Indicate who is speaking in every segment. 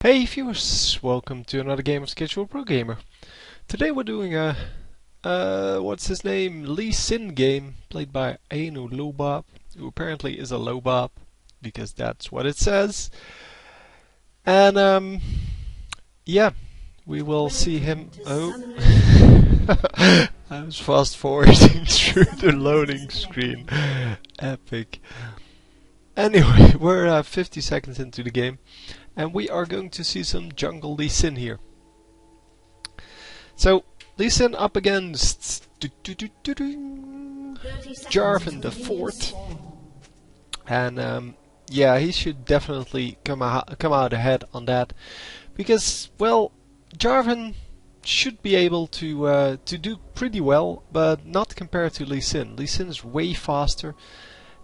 Speaker 1: Hey viewers, welcome to another game of Schedule Pro Gamer. Today we're doing a what's his name, Lee Sin game, played by LowBob, who apparently is a LowBob, because that's what it says. And yeah, we will see him. Oh, I was fast forwarding through the loading screen. Epic. Anyway, we're 50 seconds into the game. And we are going to see some jungle Lee Sin here. So, Lee Sin up against Jarvan the Fourth. And yeah, he should definitely come out ahead on that. Because, well, Jarvan should be able to do pretty well, but not compared to Lee Sin. Lee Sin is way faster,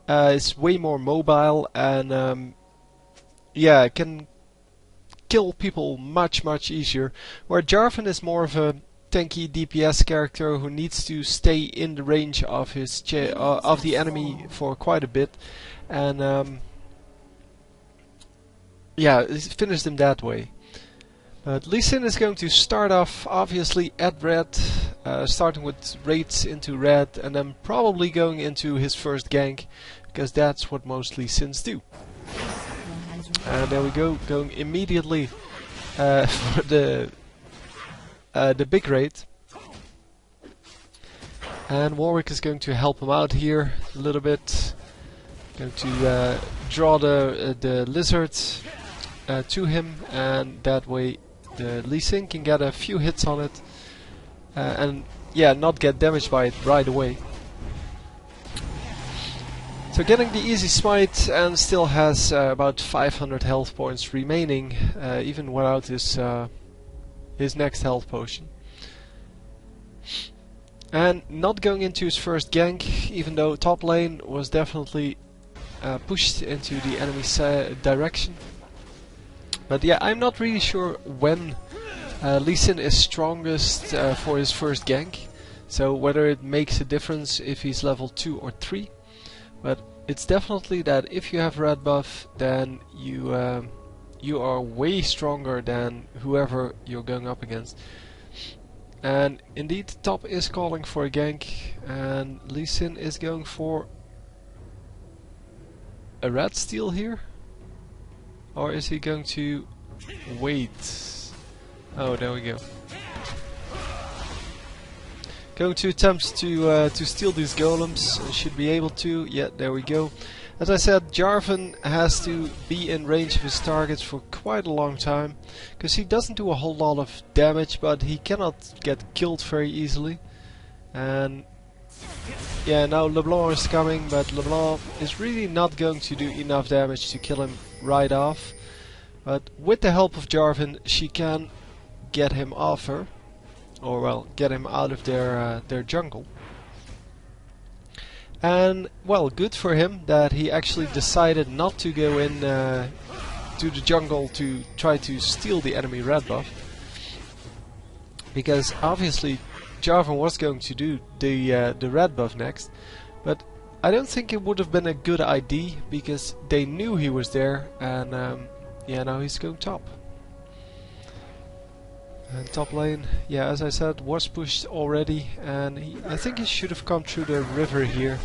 Speaker 1: is way more mobile, and yeah, can kill people much easier, where Jarvan is more of a tanky DPS character who needs to stay in the range of his of the enemy for quite a bit, and yeah, finished him that way. But Lee Sin is going to start off obviously at red, starting with raids into red, and then probably going into his first gank, because that's what most Lee Sins do. And there we go, going immediately for the big raid. And Warwick is going to help him out here a little bit. Going to draw the lizard to him, and that way the Lee Sin can get a few hits on it, and yeah, not get damaged by it right away. So getting the easy smite, and still has about 500 health points remaining, even without his next health potion. And not going into his first gank, even though top lane was definitely pushed into the enemy's direction. But yeah, I'm not really sure when Lee Sin is strongest for his first gank, so whether it makes a difference if he's level 2 or 3. But it's definitely that if you have red buff, then you are way stronger than whoever you're going up against. And indeed, top is calling for a gank, and Lee Sin is going for a red steal here, or is he going to wait? Oh, there we go. Going to attempt to steal these golems, should be able to. Yeah, there we go. As I said, Jarvan has to be in range of his targets for quite a long time, because he doesn't do a whole lot of damage, but he cannot get killed very easily. And yeah, now LeBlanc is coming, but LeBlanc is really not going to do enough damage to kill him right off. But with the help of Jarvan, she can get him off her. Or well, get him out of their jungle. And well, good for him that he actually decided not to go in to the jungle to try to steal the enemy red buff, because obviously Jarvan was going to do the red buff next, but I don't think it would have been a good idea, because they knew he was there, and yeah, now he's going top. And top lane, yeah, as I said, was pushed already, and I think he should have come through the river here.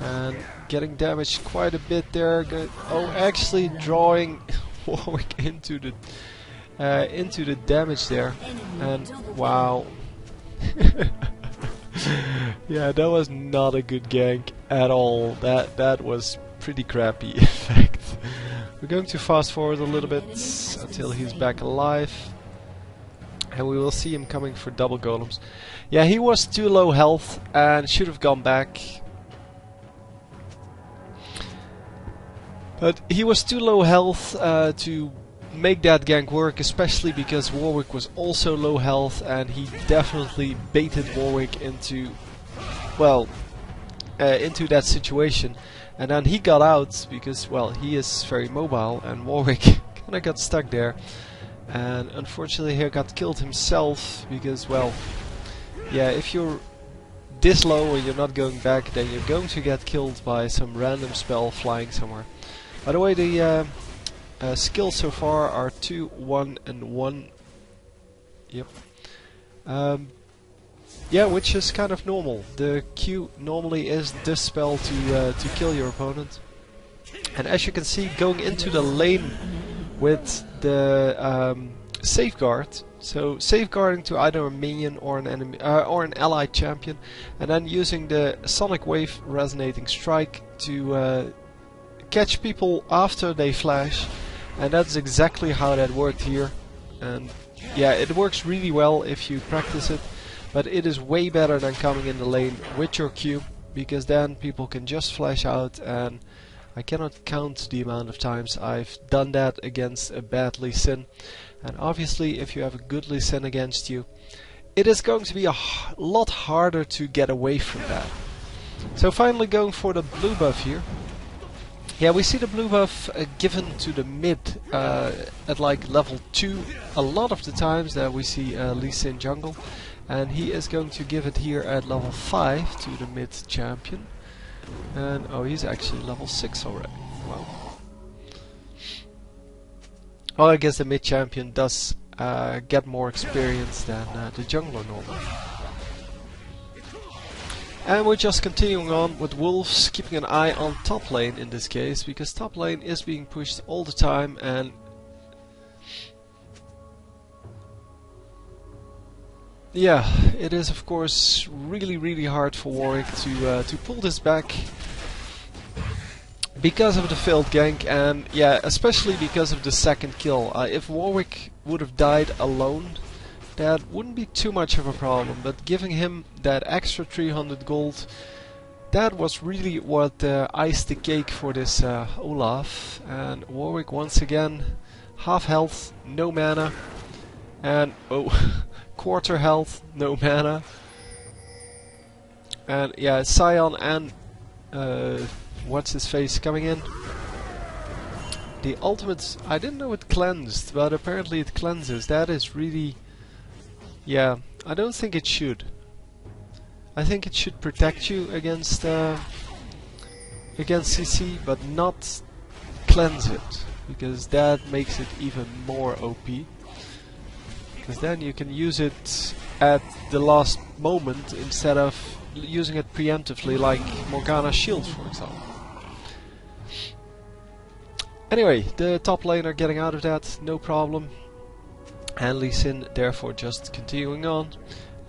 Speaker 1: And getting damaged quite a bit there. Oh, actually drawing Warwick into the damage there. And wow. Yeah, that was not a good gank at all. That was pretty crappy effect. We're going to fast forward a little bit until he's back alive. And we will see him coming for double golems. Yeah, he was too low health and should have gone back. But he was too low health to make that gank work, especially because Warwick was also low health, and he definitely baited Warwick into, well, into that situation. And then he got out because, well, he is very mobile, and Warwick kinda got stuck there. And unfortunately he got killed himself, because, well, yeah, if you're this low and you're not going back, then you're going to get killed by some random spell flying somewhere. By the way, the skills so far are 2, 1 and 1. Yep. Yeah, which is kind of normal. The Q normally is the spell to kill your opponent. And as you can see, going into the lane with the safeguard, so safeguarding to either a minion or an enemy or an allied champion, and then using the Sonic Wave Resonating Strike to catch people after they flash, and that's exactly how that worked here. And yeah, it works really well if you practice it, but it is way better than coming in the lane with your Q, because then people can just flash out, and I cannot count the amount of times I've done that against a bad Lee Sin. And obviously if you have a good Lee Sin against you, it is going to be a lot harder to get away from that. So finally going for the blue buff here. Yeah, we see the blue buff given to the mid at like level 2 a lot of the times that we see Lee Sin jungle. And he is going to give it here at level 5 to the mid champion. And oh, he's actually level 6 already. Wow. Well, I guess the mid champion does get more experience than the jungler normally. And we're just continuing on with Wolves, keeping an eye on top lane in this case, because top lane is being pushed all the time, and yeah, it is of course really hard for Warwick to pull this back because of the failed gank, and yeah, especially because of the second kill. If Warwick would have died alone, that wouldn't be too much of a problem, but giving him that extra 300 gold, that was really what iced the cake for this Olaf. And Warwick once again, half health, no mana, and oh, quarter health, no mana. And yeah, Sion and what's his face coming in. The ultimate, I didn't know it cleansed, but apparently it cleanses. That is really, yeah, I don't think it should. I think it should protect you against CC, but not cleanse it, because that makes it even more OP. Because then you can use it at the last moment instead of using it preemptively, like Morgana's shield, for example. Anyway, the top lane are getting out of that, no problem. And Lee Sin therefore just continuing on,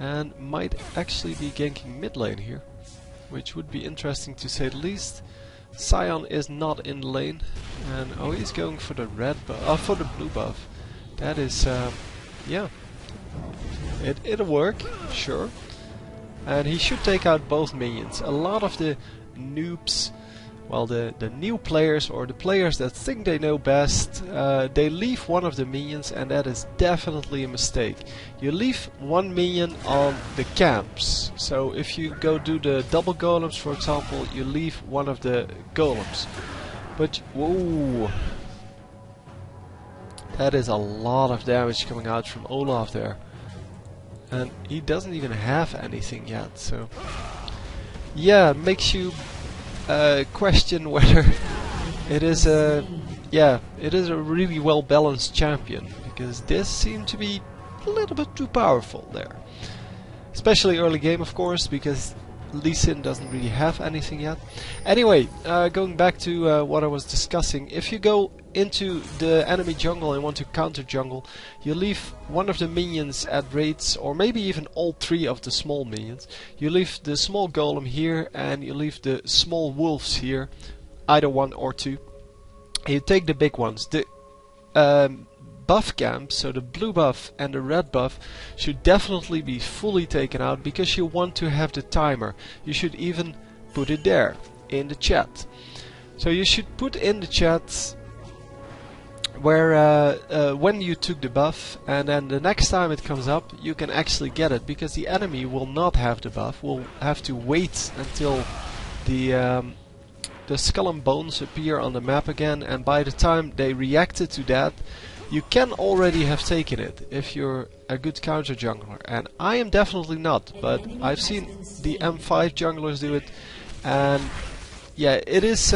Speaker 1: and might actually be ganking mid lane here, which would be interesting to say the least. Sion is not in the lane, and oh, he's going for the red buff, for the blue buff. That is, yeah, it'll work, sure. And he should take out both minions. A lot of the noobs, well, the new players, or the players that think they know best, they leave one of the minions, and that is definitely a mistake. You leave one minion on the camps. So if you go do the double golems, for example, you leave one of the golems. But whoa, that is a lot of damage coming out from Olaf there. And he doesn't even have anything yet, so yeah, it makes you question whether it is a really well balanced champion, because this seemed to be a little bit too powerful there, especially early game, of course, because Lee Sin doesn't really have anything yet. Anyway, going back to what I was discussing, if you go into the enemy jungle and want to counter jungle, you leave one of the minions at raids, or maybe even all three of the small minions. You leave the small golem here, and you leave the small wolves here, either one or two. And you take the big ones. The buff camps, so the blue buff and the red buff, should definitely be fully taken out, because you want to have the timer. You should even put it there in the chat. So you should put in the chat where when you took the buff, and then the next time it comes up you can actually get it, because the enemy will not have the buff, will have to wait until the skull and bones appear on the map again, and by the time they reacted to that, you can already have taken it if you're a good counter jungler. And I am definitely not, but I've seen the M5 junglers do it, and yeah, it is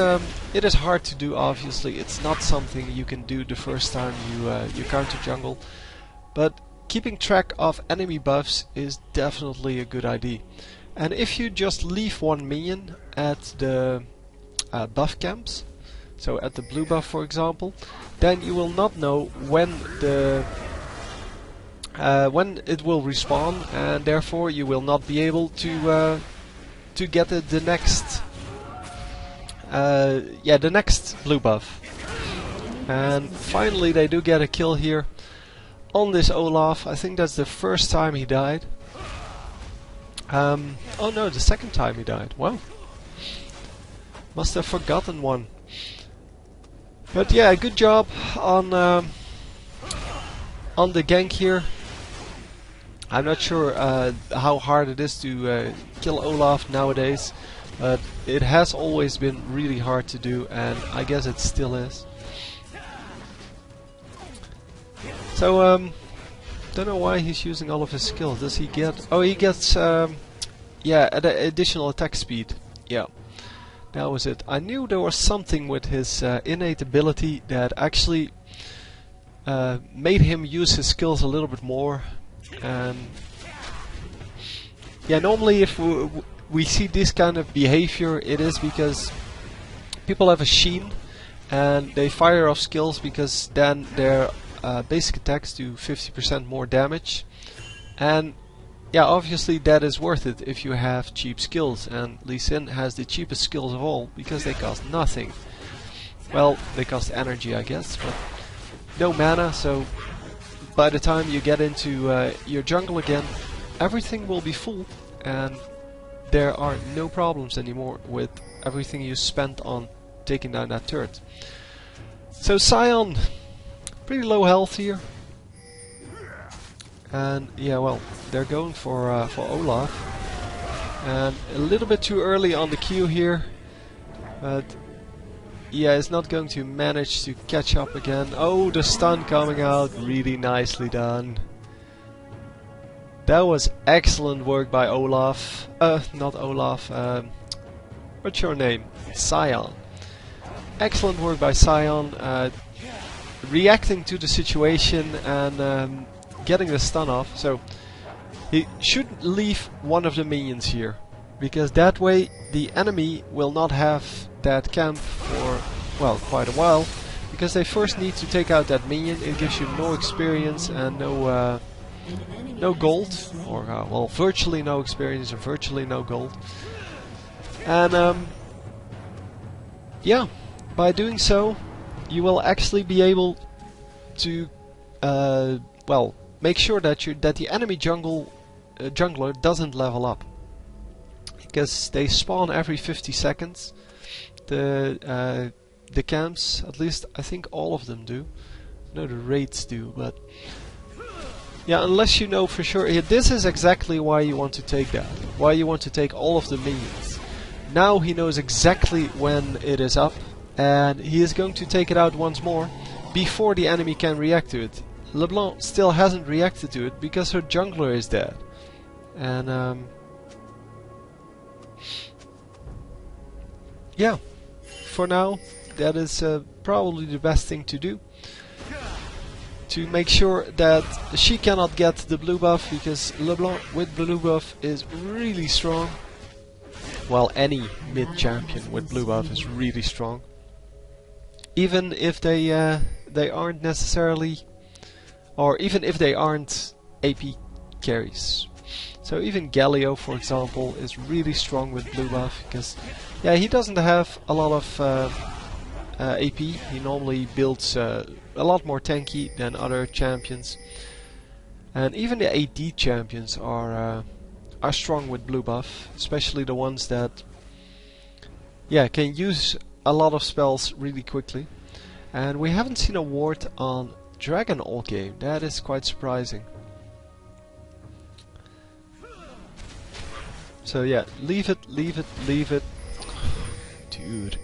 Speaker 1: hard to do. Obviously, it's not something you can do the first time you counter jungle, but keeping track of enemy buffs is definitely a good idea. And if you just leave one minion at the buff camps, so at the blue buff for example, then you will not know when it will respawn, and therefore you will not be able to get the next the next blue buff. And finally they do get a kill here on this Olaf. I think that's the first time he died. Oh no, the second time he died. Wow. Must have forgotten one. But yeah, good job on the gank here. I'm not sure how hard it is to kill Olaf nowadays, but it has always been really hard to do, and I guess it still is. So, don't know why he's using all of his skills. Does he get... Oh, he gets, yeah, additional attack speed. Yeah, that was it. I knew there was something with his innate ability that actually made him use his skills a little bit more. And yeah, normally if we see this kind of behavior, it is because people have a sheen and they fire off skills, because then their basic attacks do 50% more damage. And yeah, obviously that is worth it if you have cheap skills, and Lee Sin has the cheapest skills of all because they cost nothing. Well, they cost energy, I guess, but no mana, so by the time you get into your jungle again, everything will be full, and there are no problems anymore with everything you spent on taking down that turret. So Sion, pretty low health here, and yeah, well, they're going for Olaf, and a little bit too early on the Q here, but yeah, it's not going to manage to catch up again. Oh, the stun coming out, really nicely done. That was excellent work by Olaf. Not Olaf, what's your name? Sion. Excellent work by Sion, reacting to the situation and getting the stun off. So he should leave one of the minions here, because that way the enemy will not have that camp for, well, quite a while, because they first need to take out that minion. It gives you no experience and no gold, or well, virtually no experience and virtually no gold. And yeah, by doing so you will actually be able to well, make sure that the enemy jungler doesn't level up, because they spawn every 50 seconds. The camps, at least I think all of them do. No, the raids do, but yeah, unless you know for sure. Yeah, this is exactly why you want to take that. Why you want to take all of the minions. Now he knows exactly when it is up, and he is going to take it out once more before the enemy can react to it. LeBlanc still hasn't reacted to it because her jungler is dead. And yeah, for now that is probably the best thing to do, to make sure that she cannot get the blue buff, because LeBlanc with blue buff is really strong. Well, any mid champion with blue buff is really strong, even if they aren't necessarily, or even if they aren't AP carries. So even Galio, for example, is really strong with blue buff, because yeah, he doesn't have a lot of AP. He normally builds a lot more tanky than other champions, and even the AD champions are strong with blue buff, especially the ones that yeah, can use a lot of spells really quickly. And we haven't seen a ward on Dragon all game. That is quite surprising. So yeah, leave it, leave it, leave it. Dude.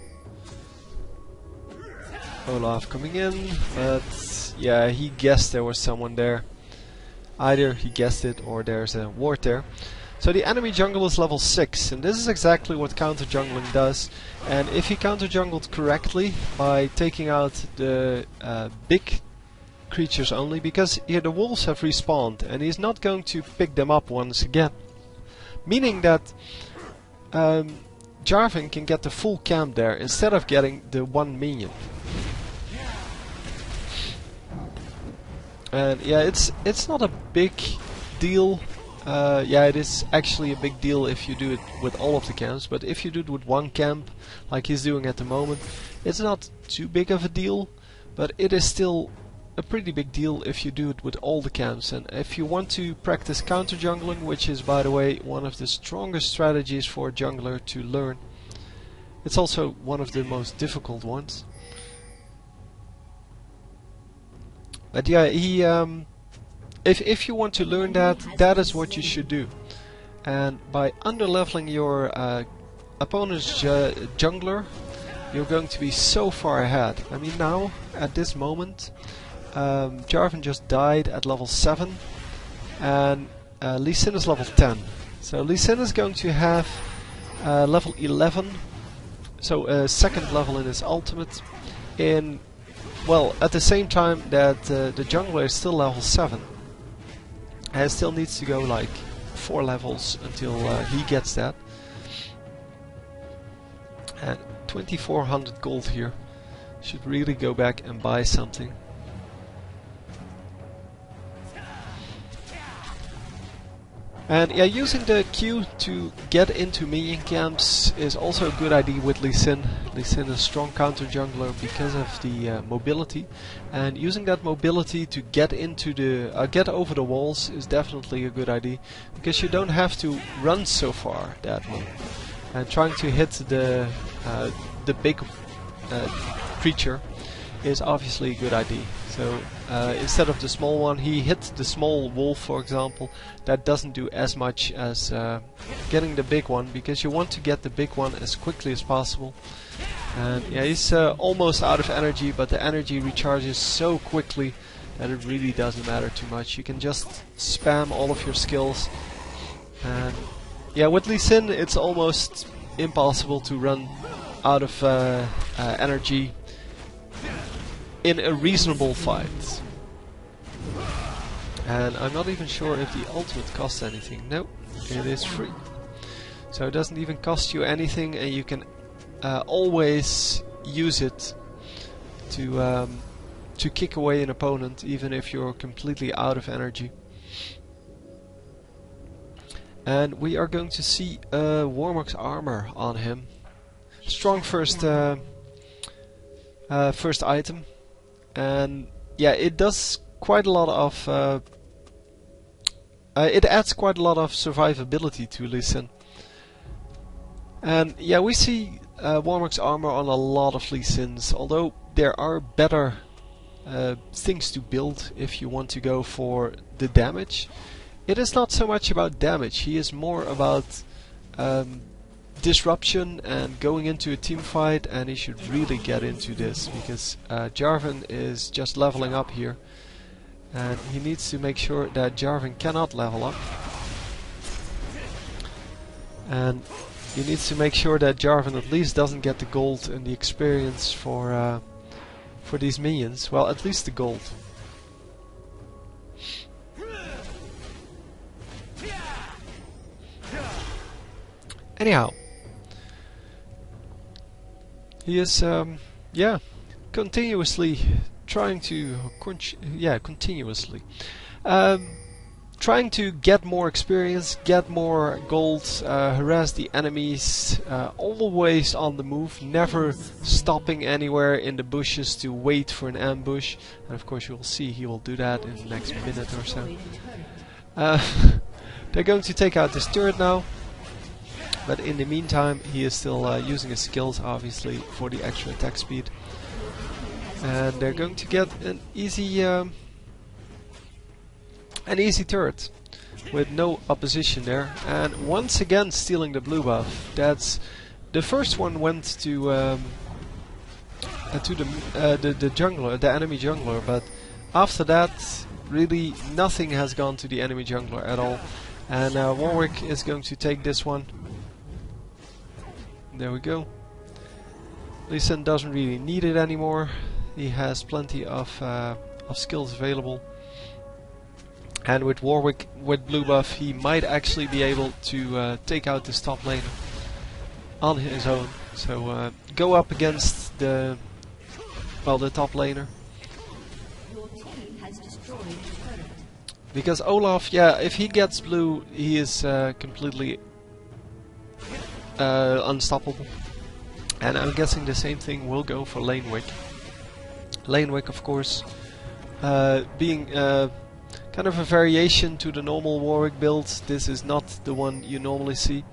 Speaker 1: Olaf coming in, but yeah, he guessed there was someone there. Either he guessed it or there's a ward there. So the enemy jungle is level 6, and this is exactly what counter jungling does. And if he counter jungled correctly by taking out the big creatures only, because here the wolves have respawned and he's not going to pick them up once again, meaning that Jarvan can get the full camp there instead of getting the one minion. And yeah, it's not a big deal. Yeah, it is actually a big deal if you do it with all of the camps, but if you do it with one camp, like he's doing at the moment, it's not too big of a deal, but it is still a pretty big deal if you do it with all the camps. And if you want to practice counter jungling, which is, by the way, one of the strongest strategies for a jungler to learn, it's also one of the most difficult ones. But yeah, he if you want to learn that, that is what you should do. And by underleveling your opponent's jungler, you're going to be so far ahead. I mean, now, at this moment, Jarvan just died at level 7, and Lee Sin is level 10. So Lee Sin is going to have level 11, so a second level in his ultimate, in, well, at the same time that the jungler is still level 7. And still needs to go like 4 levels until he gets that. And 2400 gold here. Should really go back and buy something. And yeah, using the Q to get into minion camps is also a good idea with Lee Sin. Lee Sin is a strong counter jungler because of the mobility, and using that mobility to get into the get over the walls is definitely a good idea, because you don't have to run so far that way. And trying to hit the big creature is obviously a good idea. So instead of the small one, he hits the small wolf, for example. That doesn't do as much as getting the big one, because you want to get the big one as quickly as possible. And yeah, he's almost out of energy, but the energy recharges so quickly that it really doesn't matter too much. You can just spam all of your skills. And yeah, with Lee Sin, it's almost impossible to run out of energy in a reasonable fight. And I'm not even sure if the ultimate costs anything. No, it is free. So it doesn't even cost you anything, and you can always use it to kick away an opponent, even if you're completely out of energy. And we are going to see Warmock's armor on him. Strong first item. And yeah, it does quite a lot of it adds quite a lot of survivability to Lee Sin. And yeah, we see Warmock's armor on a lot of Lee Sins, although there are better things to build if you want to go for the damage. It is not so much about damage, he is more about disruption and going into a team fight, and he should really get into this, because Jarvan is just leveling up here, and he needs to make sure that Jarvan cannot level up, and he needs to make sure that Jarvan at least doesn't get the gold and the experience for these minions. Well, at least the gold. Anyhow, he is, yeah, continuously trying to, trying to get more experience, get more gold, harass the enemies, always on the move, never stopping anywhere in the bushes to wait for an ambush. And of course you will see he will do that in the next minute or so. They're going to take out this turret now. But in the meantime, he is still using his skills, obviously, for the extra attack speed. And they're going to get an easy turret with no opposition there. And once again, stealing the blue buff. That's the first one went to the jungler, the enemy jungler. But after that, really nothing has gone to the enemy jungler at all. And Warwick is going to take this one. There we go. Lee Sin doesn't really need it anymore. He has plenty of skills available. And with Warwick with blue buff, he might actually be able to take out this top laner on his own. So go up against the top laner. Because Olaf, yeah, if he gets blue, he is completely unstoppable. And I'm guessing the same thing will go for Lane Wick. Lane Wick, of course, being kind of a variation to the normal Warwick build. This is not the one you normally see.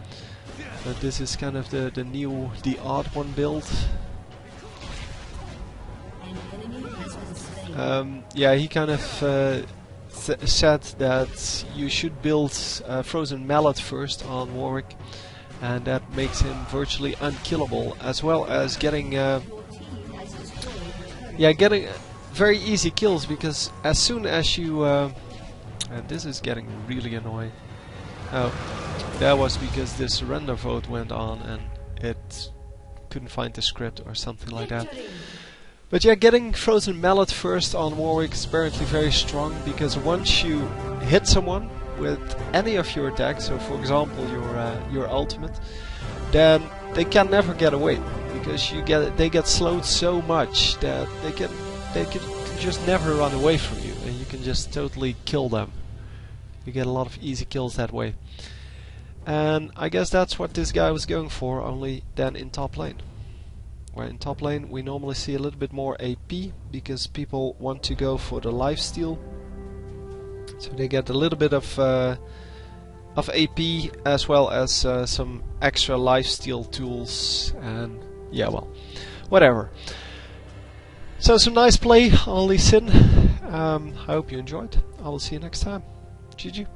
Speaker 1: But this is kind of the odd one build. Yeah, he kind of said that you should build Frozen Mallet first on Warwick, and that makes him virtually unkillable, as well as getting getting very easy kills, because as soon as you and this is getting really annoying. Oh, that was because the surrender vote went on and it couldn't find the script or something like that. But yeah, getting Frozen Mallet first on Warwick is apparently very strong, because once you hit someone with any of your attacks, so for example your ultimate, then they can never get away, because they get slowed so much that they can just never run away from you, and you can just totally kill them. You get a lot of easy kills that way. And I guess that's what this guy was going for, only then in top lane. Where in top lane we normally see a little bit more AP, because people want to go for the lifesteal. So they get a little bit of AP, as well as some extra lifesteal tools, and yeah, well, whatever. So some nice play on Lee Sin. I hope you enjoyed. I will see you next time. GG.